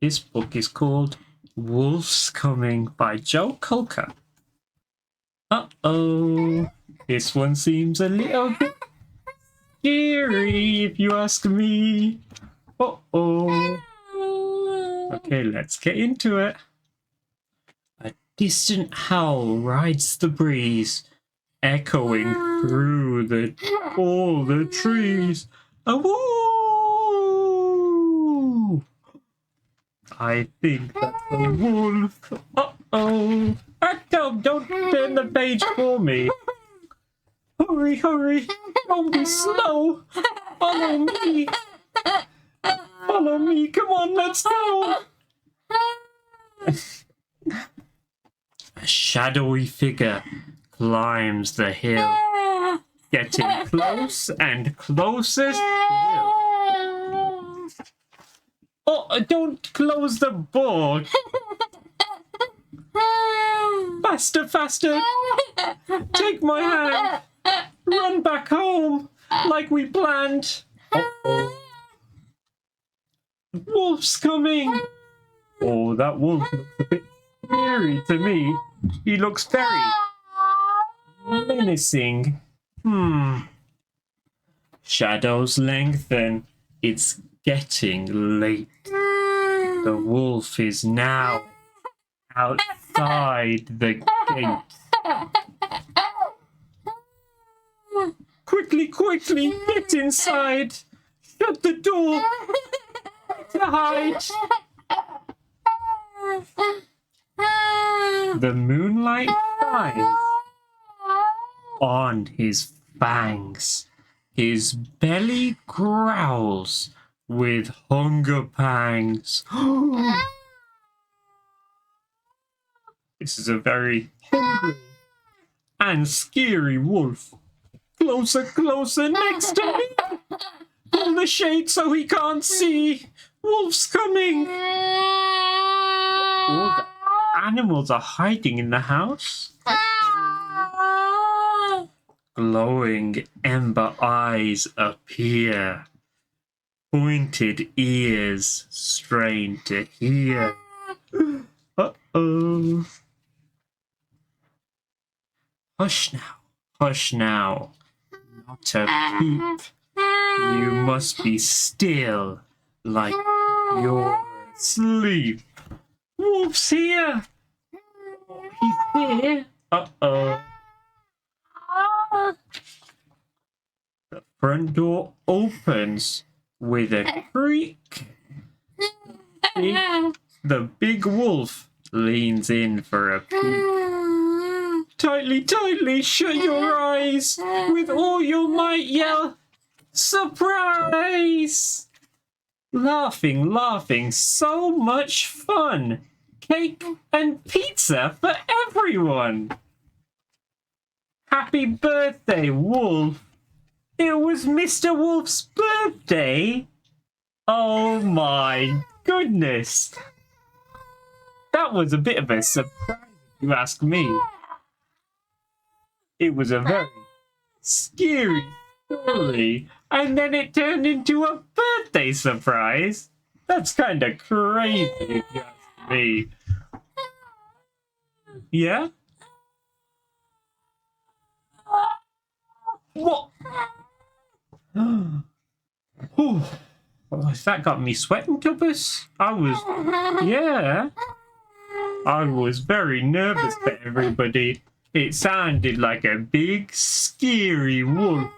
This book is called Wolf's Coming by Joe Coker. Uh-oh. This one seems a little bit scary, if you ask me. Uh-oh. Okay, let's get into it. A distant howl rides the breeze, echoing through all the trees. A woo! I think that's a wolf. Uh-oh. Don't turn the page for me. Hurry, hurry. Don't be slow. Follow me. Follow me. Come on, let's go. A shadowy figure climbs the hill, getting close and closer still. Oh, don't close the book. Faster, faster. Take my hand. Run back home like we planned. Uh-oh. Wolf's coming. Oh, that wolf looks a bit scary to me. He looks very menacing. Shadows lengthen. It's getting late. The wolf is now outside the gate. Quickly, quickly, get inside. Shut the door. To hide. The moonlight shines on his fangs. His belly growls with hunger pangs. This is a very hungry and scary wolf. Closer, closer, next to me. Pull the shade so he can't see. Wolf's coming. All the animals are hiding in the house. Glowing ember eyes appear. Pointed ears strain to hear. Uh-oh. Hush now, not a peep. You must be still, like you're asleep. Wolf's here. He's here. Uh-oh. The front door opens with a creak. The big wolf leans in for a peek. Tightly, tightly, shut your eyes. With all your might, yell, surprise! Laughing, laughing, so much fun. Cake and pizza for everyone. Happy birthday, Wolf. It was Mr. Wolf's birthday. Oh my goodness. That was a bit of a surprise, if you ask me. It was a very scary story, and then it turned into a birthday surprise. That's kind of crazy, if you ask me. Yeah? What? Oh, that got me sweating, Tubbs. I was very nervous for everybody. It sounded like a big, scary wolf.